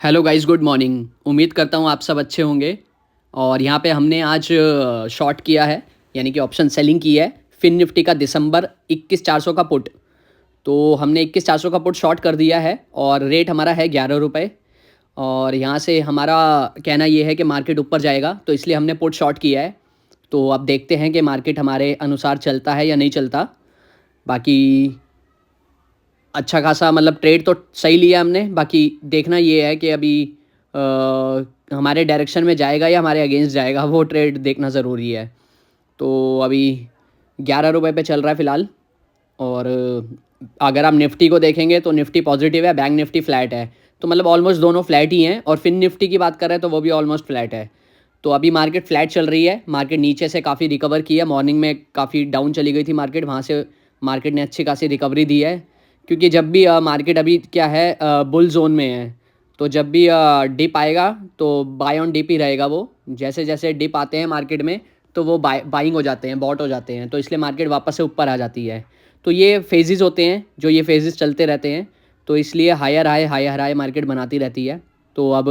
Hello guys, good morning. उम्मीद करता हूँ आप सब अच्छे होंगे। और यहाँ पे हमने आज शॉर्ट किया है, यानी कि ऑप्शन सेलिंग की है फिन निफ्टी का दिसंबर 21,400 का पुट। तो हमने 21,400 का पुट शॉर्ट कर दिया है और रेट हमारा है 11 रुपये। और यहाँ से हमारा कहना ये है कि मार्केट ऊपर जाएगा, तो इसलिए हमने पुट शॉर्ट किया है। तो अब देखते हैं कि मार्केट हमारे अनुसार चलता है या नहीं चलता। बाकी अच्छा खासा मतलब ट्रेड तो सही लिया हमने। बाकी देखना ये है कि अभी हमारे डायरेक्शन में जाएगा या हमारे अगेंस्ट जाएगा, वो ट्रेड देखना ज़रूरी है। तो अभी 11 रुपये पे चल रहा है फ़िलहाल। और अगर आप निफ्टी को देखेंगे तो निफ्टी पॉजिटिव है, बैंक निफ्टी फ्लैट है। तो मतलब ऑलमोस्ट दोनों फ्लैट ही हैं। और फिन निफ्टी की बात कर रहे हैं तो वो भी ऑलमोस्ट फ्लैट है। तो अभी मार्केट फ्लैट चल रही है। मार्केट नीचे से काफ़ी रिकवर की है। मॉर्निंग में काफ़ी डाउन चली गई थी मार्केट, वहाँ से मार्केट ने अच्छी खासी रिकवरी दी है। क्योंकि जब भी मार्केट अभी क्या है, बुल जोन में है। तो जब भी डिप आएगा तो बाय ऑन डिप ही रहेगा वो। जैसे जैसे डिप आते हैं मार्केट में तो वो बाइंग हो जाते हैं, बॉट हो जाते हैं, तो इसलिए मार्केट वापस से ऊपर आ जाती है। तो ये फेजेस होते हैं, जो ये फेजेस चलते रहते हैं। तो इसलिए हायर हाई मार्केट बनाती रहती है। तो अब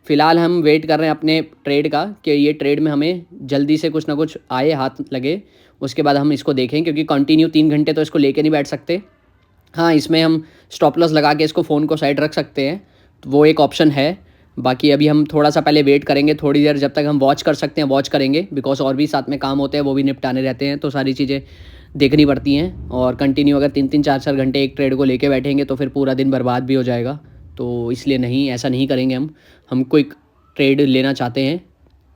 फ़िलहाल हम वेट कर रहे हैं अपने ट्रेड का कि ये ट्रेड में हमें जल्दी से कुछ ना कुछ आए, हाथ लगे। उसके बाद हम इसको देखें, क्योंकि कंटिन्यू 3 घंटे तो इसको लेके नहीं बैठ सकते। हाँ, इसमें हम स्टॉप लॉस लगा के इसको फ़ोन को साइड रख सकते हैं, तो वो एक ऑप्शन है। बाकी अभी हम थोड़ा सा पहले वेट करेंगे, थोड़ी देर जब तक हम वॉच कर सकते हैं वॉच करेंगे, बिकॉज और भी साथ में काम होते हैं, वो भी निपटाने रहते हैं। तो सारी चीज़ें देखनी पड़ती हैं। और कंटिन्यू अगर 3-3 4-4 घंटे एक ट्रेड को लेके बैठेंगे तो फिर पूरा दिन बर्बाद भी हो जाएगा। तो इसलिए नहीं, ऐसा नहीं करेंगे हम क्विक ट्रेड लेना चाहते हैं।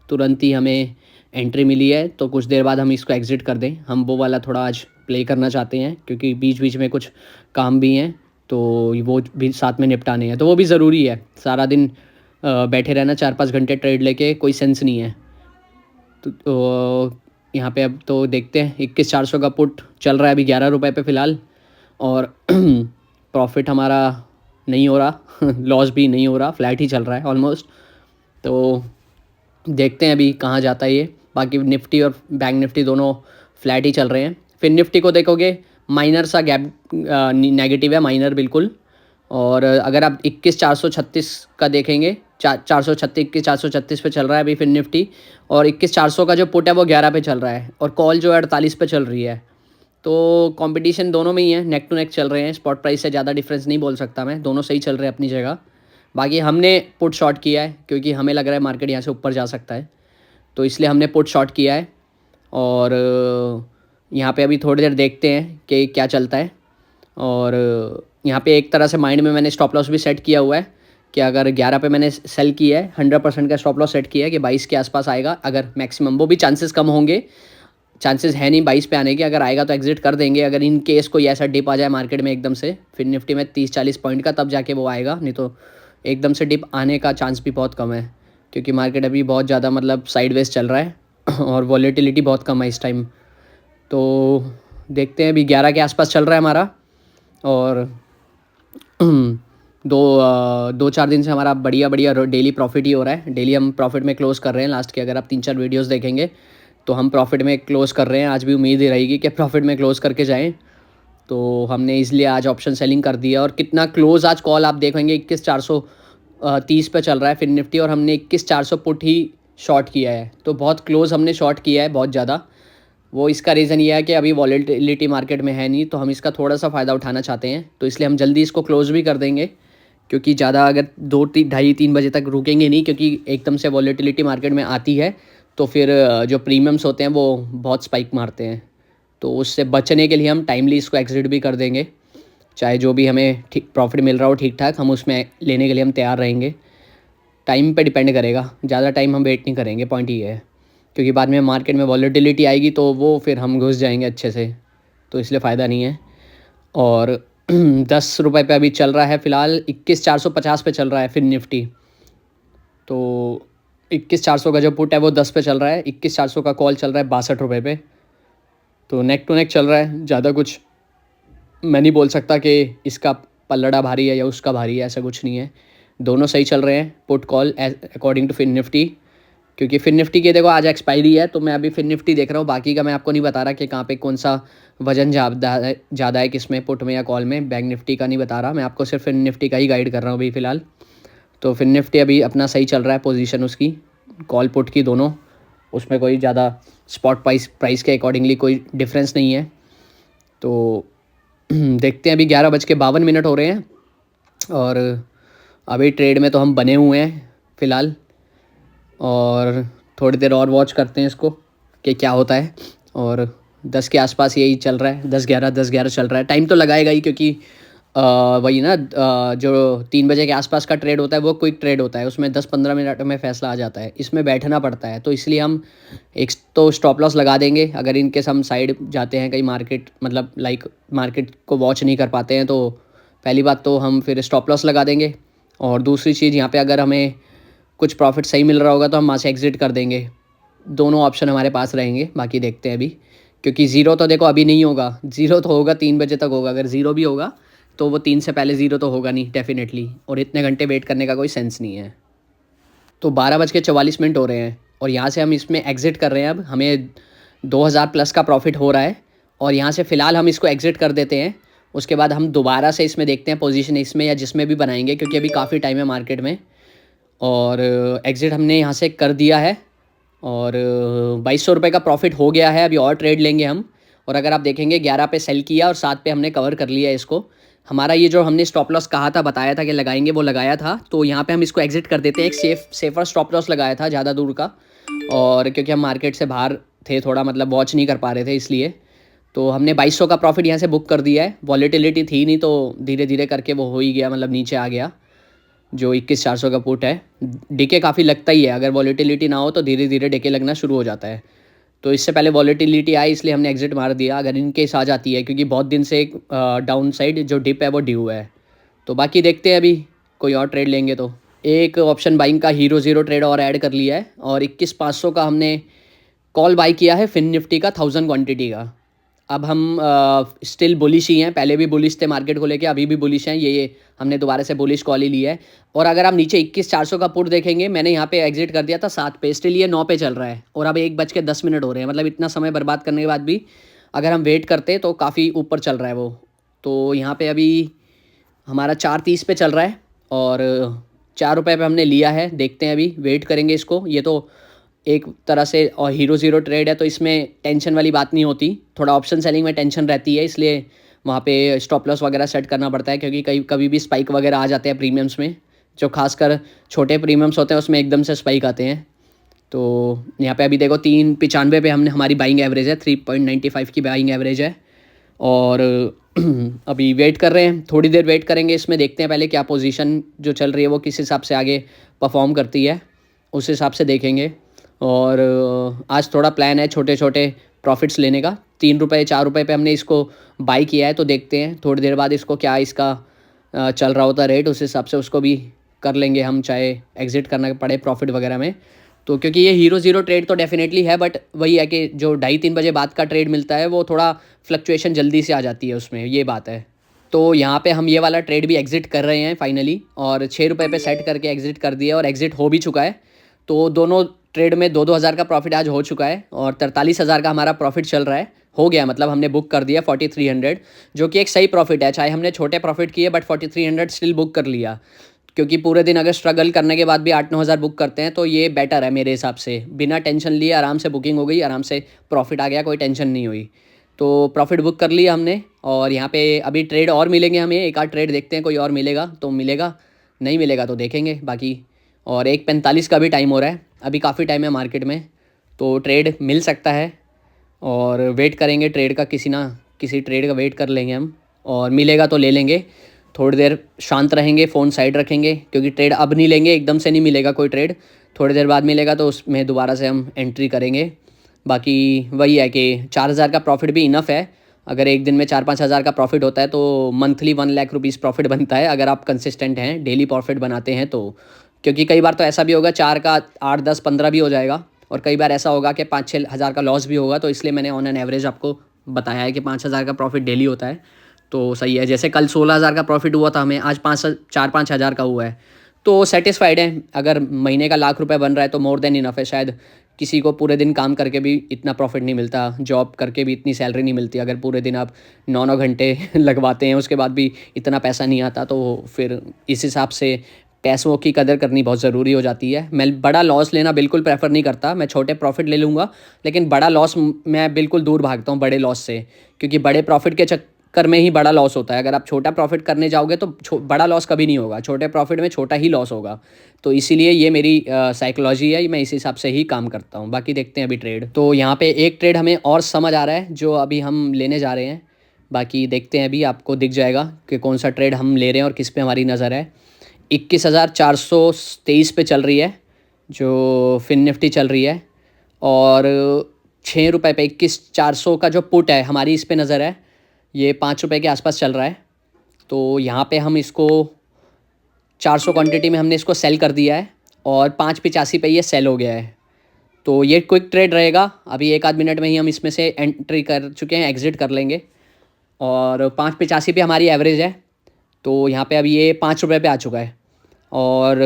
तुरंत ही हमें एंट्री मिली है तो कुछ देर बाद हम इसको एग्ज़िट कर दें, हम वो वाला थोड़ा आज प्ले करना चाहते हैं। क्योंकि बीच बीच में कुछ काम भी हैं, तो वो भी साथ में निपटाने हैं, तो वो भी ज़रूरी है। सारा दिन बैठे रहना 4-5 घंटे ट्रेड लेके कोई सेंस नहीं है। तो यहाँ पे अब तो देखते हैं, 21,400 का पुट चल रहा है अभी 11 रुपये पे फ़िलहाल। और प्रॉफिट हमारा नहीं हो रहा लॉस भी नहीं हो रहा, फ्लैट ही चल रहा है ऑलमोस्ट। तो देखते हैं अभी कहाँ जाता है ये। बाकी निफ्टी और बैंक निफ्टी दोनों फ्लैट ही चल रहे हैं। फिर निफ्टी को देखोगे, माइनर सा गैप नेगेटिव है, माइनर बिल्कुल। और अगर आप 21,436 का देखेंगे, 436, 21,436 पे चल रहा है अभी फिर निफ्टी। और 21,400 का जो पुट है वो 11 पे चल रहा है, और कॉल जो है 48 पे चल रही है। तो कंपटीशन दोनों में ही है, नेक टू नेक चल रहे हैं। स्पॉट प्राइस से ज़्यादा डिफरेंस नहीं बोल सकता मैं, दोनों सही चल रहे हैं अपनी जगह। बाकी हमने पुट शॉर्ट किया है क्योंकि हमें लग रहा है मार्केट यहाँ से ऊपर जा सकता है, तो इसलिए हमने पुट शॉर्ट किया है। और यहाँ पे अभी थोड़ी देर देखते हैं कि क्या चलता है। और यहाँ पे एक तरह से माइंड में मैंने स्टॉप लॉस भी सेट किया हुआ है कि अगर 11 पे मैंने सेल किया है, 100% का स्टॉप लॉस सेट किया है कि 22 के आसपास आएगा। अगर मैक्सिमम, वो भी चांसेस कम होंगे, चांसेस है नहीं 22 पे आने के। अगर आएगा तो एग्जिट कर देंगे। अगर इन केस कोई ऐसा डिप आ जाए मार्केट में एकदम से, फिर निफ्टी में 30-40 पॉइंट का, तब जाके वो आएगा। नहीं तो एकदम से डिप आने का चांस भी बहुत कम है, क्योंकि मार्केट अभी बहुत ज़्यादा मतलब साइडवेज चल रहा है और वॉलेटिलिटी बहुत कम है इस टाइम। तो देखते हैं, अभी 11 के आसपास चल रहा है हमारा। और 2-4 दिन से हमारा बढ़िया बढ़िया डेली प्रॉफिट ही हो रहा है। डेली हम प्रॉफिट में क्लोज़ कर रहे हैं। लास्ट के अगर आप 3-4 वीडियोस देखेंगे तो हम प्रॉफिट में क्लोज़ कर रहे हैं। आज भी उम्मीद ही रहेगी कि प्रॉफिट में क्लोज़ करके जाएं। तो हमने इसलिए आज ऑप्शन सेलिंग कर दिया। और कितना क्लोज़ आज कॉल आप देखेंगे, 21,430 पे चल रहा है फिर निफ्टी, और हमने 21,400 पुट ही शॉर्ट किया है। तो बहुत क्लोज़ हमने शॉर्ट किया है, बहुत ज़्यादा। वो इसका रीज़न ये है कि अभी वॉलेटिलिटी मार्केट में है नहीं, तो हम इसका थोड़ा सा फ़ायदा उठाना चाहते हैं। तो इसलिए हम जल्दी इसको क्लोज़ भी कर देंगे, क्योंकि ज़्यादा अगर 2-2:30-3 बजे तक रुकेंगे नहीं, क्योंकि एकदम से वॉलेटिलिटी मार्केट में आती है तो फिर जो प्रीमियम्स होते हैं वो बहुत स्पाइक मारते हैं। तो उससे बचने के लिए हम टाइमली इसको एग्जिट भी कर देंगे। चाहे जो भी हमें ठीक प्रॉफिट मिल रहा हो ठीक ठाक, हम उसमें लेने के लिए हम तैयार रहेंगे। टाइम पे डिपेंड करेगा, ज़्यादा टाइम हम वेट नहीं करेंगे, पॉइंट ये है। क्योंकि बाद में मार्केट में वॉलेटिलिटी आएगी तो वो फिर हम घुस जाएंगे अच्छे से, तो इसलिए फ़ायदा नहीं है। और 10 रुपये पे अभी चल रहा है फ़िलहाल, 21,450 पे चल रहा है फिर निफ्टी। तो 21,400 का जो पुट है वो 10 पे चल रहा है, 21,400 का कॉल चल रहा है 62 रुपये पे। तो नेक टू नेक चल रहा है। ज़्यादा कुछ मैं नहीं बोल सकता कि इसका पल्लड़ा भारी है या उसका भारी है, ऐसा कुछ नहीं है। दोनों सही चल रहे हैं put call according to fin Nifty. क्योंकि फिन निफ्टी की देखो आज एक्सपायरी है, तो मैं अभी फिन निफ्टी देख रहा हूँ। बाकी का मैं आपको नहीं बता रहा कि कहाँ पे कौन सा वजन ज़्यादा है किस में, पुट में या कॉल में। बैंक निफ्टी का नहीं बता रहा, मैं आपको सिर्फ फिन निफ्टी का ही गाइड कर रहा हूँ अभी फ़िलहाल। तो फिन निफ्टी अभी अपना सही चल रहा है, पोजीशन उसकी कॉल पुट की दोनों, उसमें कोई ज़्यादा स्पॉट प्राइस के अकॉर्डिंगली कोई डिफरेंस नहीं है। तो देखते हैं, अभी 11:52 हो रहे हैं और अभी ट्रेड में तो हम बने हुए हैं फ़िलहाल, और थोड़ी देर और वॉच करते हैं इसको कि क्या होता है। और 10 के आसपास यही चल रहा है, 10-11 चल रहा है। टाइम तो लगाएगा ही, क्योंकि वही ना, जो 3 बजे के आसपास का ट्रेड होता है वो क्विक ट्रेड होता है, उसमें 10-15 मिनट में फ़ैसला आ जाता है। इसमें बैठना पड़ता है, तो इसलिए हम एक तो स्टॉप लॉस लगा देंगे। अगर इनकेस हम साइड जाते हैं कहीं मार्केट, मतलब लाइक मार्केट को वॉच नहीं कर पाते हैं, तो पहली बात तो हम फिर स्टॉप लॉस लगा देंगे। और दूसरी चीज़, यहाँ पे अगर हमें कुछ प्रॉफिट सही मिल रहा होगा तो हम वहाँ से एग्ज़िट कर देंगे। दोनों ऑप्शन हमारे पास रहेंगे, बाकी देखते हैं अभी। क्योंकि ज़ीरो तो देखो अभी नहीं होगा, ज़ीरो तो होगा 3 बजे तक होगा। अगर ज़ीरो भी होगा तो वो 3 से पहले ज़ीरो तो होगा नहीं डेफिनेटली, और इतने घंटे वेट करने का कोई सेंस नहीं है। तो 12:44 हो रहे हैं और यहाँ से हम इसमें एग्ज़िट कर रहे हैं। अब हमें 2000 प्लस का प्रॉफिट हो रहा है और यहाँ से फ़िलहाल हम इसको एग्ज़िट कर देते हैं। उसके बाद हम दोबारा से इसमें देखते हैं पोजीशन, इसमें या जिसमें भी बनाएंगे, क्योंकि अभी काफ़ी टाइम है मार्केट में। और एग्ज़िट हमने यहाँ से कर दिया है और 2200 रुपये का प्रॉफिट हो गया है। अभी और ट्रेड लेंगे हम। और अगर आप देखेंगे 11 पे सेल किया और 7 पे हमने कवर कर लिया है इसको। हमारा ये जो हमने स्टॉप लॉस कहा था, बताया था कि लगाएंगे, वो लगाया था। तो यहाँ पे हम इसको एग्ज़िट कर देते हैं। एक सेफ़र स्टॉप लॉस लगाया था ज़्यादा दूर का, और क्योंकि हम मार्केट से बाहर थे थोड़ा, मतलब वॉच नहीं कर पा रहे थे, इसलिए तो हमने 2200 का प्रॉफिट यहाँ से बुक कर दिया है। वॉलेटिलिटी थी नहीं, तो धीरे धीरे करके वो हो ही गया, मतलब नीचे आ गया। जो 21,400 का पुट है, डिके काफ़ी लगता ही है। अगर वॉलेटिलिटी ना हो तो धीरे धीरे डिके लगना शुरू हो जाता है। तो इससे पहले वॉलेटिलिटी आई, इसलिए हमने एग्जिट मार दिया। अगर इन केस आ जाती है, क्योंकि बहुत दिन से एक डाउन साइड जो डिप है वो ड्यू है। तो बाकी देखते हैं, अभी कोई और ट्रेड लेंगे तो। एक ऑप्शन बाइंग का हीरो ज़ीरो ट्रेड और ऐड कर लिया है, और 21,500 का हमने कॉल बाई किया है फिन निफ्टी का 1000 क्वांटिटी का। अब हम स्टिल बुलिश ही हैं, पहले भी बुलिश थे मार्केट को लेके, अभी भी बुलिश हैं। ये हमने दोबारा से बुलिश कॉल ही लिया है। और अगर आप नीचे 21,400 का पुट देखेंगे, मैंने यहाँ पे एग्जिट कर दिया था 7 पे, स्टिल ये 9 पे चल रहा है और अब 1:10 हो रहे हैं। मतलब इतना समय बर्बाद करने के बाद भी अगर हम वेट करते तो काफ़ी ऊपर चल रहा है वो। तो यहाँ पे अभी हमारा 4:30 पे चल रहा है और 4 रुपये पे हमने लिया है। देखते हैं, अभी वेट करेंगे इसको। ये तो एक तरह से और हीरो ज़ीरो ट्रेड है, तो इसमें टेंशन वाली बात नहीं होती। थोड़ा ऑप्शन सेलिंग में टेंशन रहती है, इसलिए वहाँ पे स्टॉप लॉस वगैरह सेट करना पड़ता है, क्योंकि कभी भी स्पाइक वगैरह आ जाते हैं प्रीमियम्स में। जो खासकर छोटे प्रीमियम्स होते हैं उसमें एकदम से स्पाइक आते हैं। तो यहाँ पे अभी देखो 3.95 पे हमने, हमारी बाइंग एवरेज है 3.95 की बाइंग एवरेज है। और अभी वेट कर रहे हैं, थोड़ी देर वेट करेंगे इसमें। देखते हैं पहले क्या पोजीशन जो चल रही है वो किस हिसाब से आगे परफॉर्म करती है, उस हिसाब से देखेंगे। और आज थोड़ा प्लान है छोटे छोटे प्रॉफिट्स लेने का। 3 रुपये 4 रुपये पे हमने इसको बाई किया है, तो देखते हैं थोड़ी देर बाद इसको क्या इसका चल रहा होता रेट, उस हिसाब से उसको भी कर लेंगे हम, चाहे एग्जिट करना पड़े प्रॉफिट वगैरह में। तो क्योंकि ये हीरो ज़ीरो ट्रेड तो डेफिनेटली है, बट वही है कि जो 2:30-3 बजे बाद का ट्रेड मिलता है वो थोड़ा फ्लक्चुएशन जल्दी से आ जाती है उसमें, ये बात है। तो यहाँ पे हम ये वाला ट्रेड भी एग्जिट कर रहे हैं फाइनली, और 6 रुपये पे सेट करके एग्जिट कर दिया और एग्जिट हो भी चुका है। तो दोनों ट्रेड में 2-2 हज़ार का प्रॉफिट आज हो चुका है और 43,000 का हमारा प्रॉफिट चल रहा है, हो गया। मतलब हमने बुक कर दिया 4300, जो कि एक सही प्रॉफिट है। चाहे हमने छोटे प्रॉफिट किए, बट 4300 स्टिल बुक कर लिया। क्योंकि पूरे दिन अगर स्ट्रगल करने के बाद भी 8-9 हज़ार बुक करते हैं तो ये बेटर है मेरे हिसाब से। बिना टेंशन लिए आराम से बुकिंग हो गई, आराम से प्रॉफिट आ गया, कोई टेंशन नहीं हुई। तो प्रॉफिट बुक कर लिया हमने। और यहाँ पे अभी ट्रेड और मिलेंगे हमें, एक आध ट्रेड देखते हैं, कोई और मिलेगा तो मिलेगा, नहीं मिलेगा तो देखेंगे बाकी। और 1:45 का भी टाइम हो रहा है, अभी काफ़ी टाइम है मार्केट में, तो ट्रेड मिल सकता है। और वेट करेंगे ट्रेड का, किसी ना किसी ट्रेड का वेट कर लेंगे हम, और मिलेगा तो ले लेंगे। थोड़ी देर शांत रहेंगे, फ़ोन साइड रखेंगे, क्योंकि ट्रेड अब नहीं लेंगे, एकदम से नहीं मिलेगा कोई ट्रेड। थोड़ी देर बाद मिलेगा तो उसमें दोबारा से हम एंट्री करेंगे। बाकी वही है कि 4,000 का प्रॉफिट भी इनफ है। अगर एक दिन में 4-5 हज़ार का प्रॉफिट होता है तो मंथली 1 लाख रुपीज़ प्रॉफिट बनता है, अगर आप कंसिस्टेंट हैं, डेली प्रॉफिट बनाते हैं तो। क्योंकि कई बार तो ऐसा भी होगा 4 का 8, 10, 15 भी हो जाएगा, और कई बार ऐसा होगा कि 5-6 हज़ार का लॉस भी होगा। तो इसलिए मैंने ऑन एन एवरेज आपको बताया है कि 5,000 का प्रॉफिट डेली होता है, तो सही है। जैसे कल 16,000 का प्रॉफिट हुआ था हमें, आज 4-5 हज़ार का हुआ है, तो सेटिस्फाइड है। अगर महीने का 1,00,000 रुपये बन रहा है तो मोर देन इनफ है। शायद किसी को पूरे दिन काम करके भी इतना प्रॉफिट नहीं मिलता, जॉब करके भी इतनी सैलरी नहीं मिलती। अगर पूरे दिन आप 9-9 घंटे लगवाते हैं, उसके बाद भी इतना पैसा नहीं आता, तो फिर इस हिसाब से पैसों की कदर करनी बहुत ज़रूरी हो जाती है। मैं बड़ा लॉस लेना बिल्कुल प्रेफर नहीं करता, मैं छोटे प्रॉफिट ले लूँगा, लेकिन बड़ा लॉस मैं बिल्कुल दूर भागता हूँ बड़े लॉस से, क्योंकि बड़े प्रॉफिट के चक्कर में ही बड़ा लॉस होता है। अगर आप छोटा प्रॉफिट करने जाओगे तो बड़ा लॉस कभी नहीं होगा, छोटे प्रॉफिट में छोटा ही लॉस होगा। तो इसीलिए ये मेरी साइकोलॉजी है, मैं इस हिसाब से ही काम करता हूँ। बाकी देखते हैं अभी ट्रेड। तो यहाँ पे एक ट्रेड हमें और समझ आ रहा है जो अभी हम लेने जा रहे हैं। बाकी देखते हैं, अभी आपको दिख जाएगा कि कौन सा ट्रेड हम ले रहे हैं और किस पे हमारी नज़र है। 21,423 पे चल रही है जो फिन निफ्टी चल रही है, और 6 रुपये पे 21,400 का जो पुट है हमारी इस पे नज़र है, ये 5 रुपये के आसपास चल रहा है। तो यहाँ पे हम इसको 400 क्वांटिटी में हमने इसको सेल कर दिया है और 5.85 पे ये सेल हो गया है। तो ये क्विक ट्रेड रहेगा, अभी 1 आध मिनट में ही हम इसमें से एंट्री कर चुके हैं, एग्ज़िट कर लेंगे। और 5.85 पे हमारी एवरेज है, तो यहाँ पे अभी ये 5 रुपये पे आ चुका है और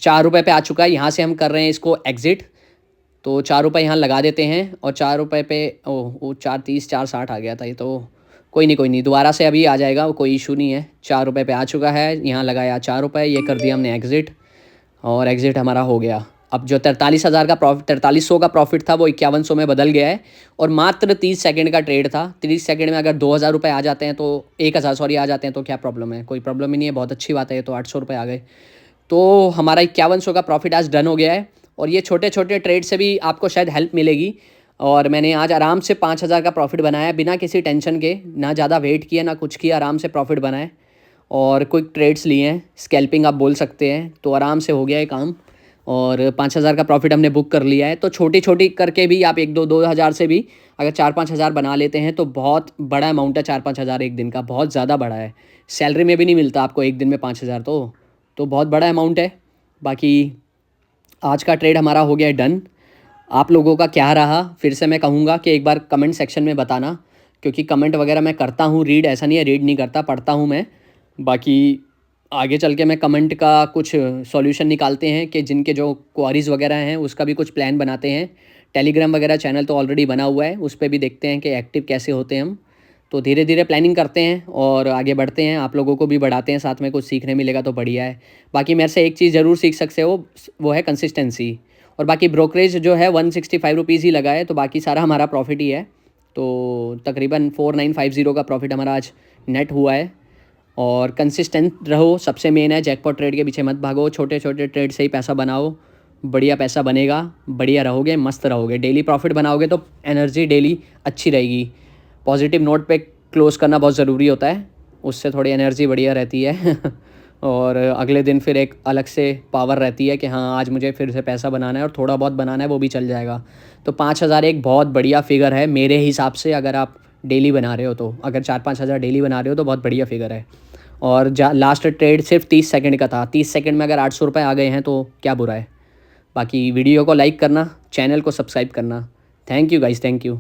4 रुपये पे आ चुका है। यहाँ से हम कर रहे हैं इसको एग्ज़िट, तो 4 रुपये यहाँ लगा देते हैं और 4 रुपये पे वो 4.30 4.60 आ गया था ये, तो कोई नहीं दोबारा से अभी आ जाएगा, वो कोई इशू नहीं है। 4 रुपये पे आ चुका है, यहाँ लगाया 4 रुपये, ये कर दिया हमने एग्ज़िट और एग्ज़िट हमारा हो गया। अब जो 43,000 का प्रॉफिट 4300 का प्रॉफिट था वो 5100 में बदल गया है, और मात्र 30 सेकंड का ट्रेड था। 30 सेकंड में अगर 2,000 रुपये आ जाते हैं तो 1,000 सॉरी आ जाते हैं तो क्या प्रॉब्लम है, कोई प्रॉब्लम ही नहीं है, बहुत अच्छी बात है। ये तो 800 रुपये आ गए, तो हमारा 5100 का प्रॉफिट आज डन हो गया है। और ये छोटे छोटे ट्रेड से भी आपको शायद हेल्प मिलेगी, और मैंने आज आराम से 5,000 का प्रॉफिट बनाया बिना किसी टेंशन के, ना ज़्यादा वेट किया ना कुछ किया, आराम से प्रॉफिट बनाए और क्विक ट्रेड्स लिए हैं, स्कैल्पिंग आप बोल सकते हैं। तो आराम से हो गया है काम, और 5,000 का प्रॉफिट हमने बुक कर लिया है। तो छोटी छोटी करके भी आप 1-2 हज़ार से भी अगर 4-5 हज़ार बना लेते हैं तो बहुत बड़ा अमाउंट है। 4-5 हज़ार एक दिन का बहुत ज़्यादा बड़ा है, सैलरी में भी नहीं मिलता आपको एक दिन में 5,000, तो बहुत बड़ा अमाउंट है। बाकी आज का ट्रेड हमारा हो गया है डन। आप लोगों का क्या रहा, फिर से मैं कहूँगा कि एक बार कमेंट सेक्शन में बताना, क्योंकि कमेंट वगैरह मैं करता हूँ रीड, ऐसा नहीं है रीड नहीं करता, पढ़ता हूँ मैं। बाकी आगे चल के मैं कमेंट का कुछ सॉल्यूशन निकालते हैं कि जिनके जो क्वारीज़ वगैरह हैं उसका भी कुछ प्लान बनाते हैं। टेलीग्राम वगैरह चैनल तो ऑलरेडी बना हुआ है, उस पर भी देखते हैं कि एक्टिव कैसे होते हैं हम। तो धीरे धीरे प्लानिंग करते हैं और आगे बढ़ते हैं, आप लोगों को भी बढ़ाते हैं, साथ में कुछ सीखने मिलेगा तो बढ़िया है। बाकी मेरे से एक चीज़ ज़रूर सीख सकते हो, वो है कंसिस्टेंसी। और बाकी ब्रोकरेज जो है 165 रुपीज़ ही लगा है, तो बाकी सारा हमारा प्रॉफिट ही है। तो तकरीबन 4950 का प्रॉफिट हमारा आज नेट हुआ है। और कंसिस्टेंट रहो, सबसे मेन है। जैकपॉट ट्रेड के पीछे मत भागो, छोटे छोटे ट्रेड से ही पैसा बनाओ, बढ़िया पैसा बनेगा, बढ़िया रहोगे, मस्त रहोगे। डेली प्रॉफिट बनाओगे तो एनर्जी डेली अच्छी रहेगी। पॉजिटिव नोट पे क्लोज़ करना बहुत ज़रूरी होता है, उससे थोड़ी एनर्जी बढ़िया रहती है और अगले दिन फिर एक अलग से पावर रहती है कि हाँ आज मुझे फिर से पैसा बनाना है, और थोड़ा बहुत बनाना है वो भी चल जाएगा। तो 5,000 एक बहुत बढ़िया फिगर है मेरे हिसाब से, अगर आप डेली बना रहे हो तो। अगर 4-5 हज़ार डेली बना रहे हो तो बहुत बढ़िया फिगर है। और लास्ट ट्रेड सिर्फ 30 सेकंड का था, 30 सेकंड में अगर 800 रुपये आ गए हैं तो क्या बुरा है। बाकी वीडियो को लाइक करना, चैनल को सब्सक्राइब करना। Thank you guys, thank you.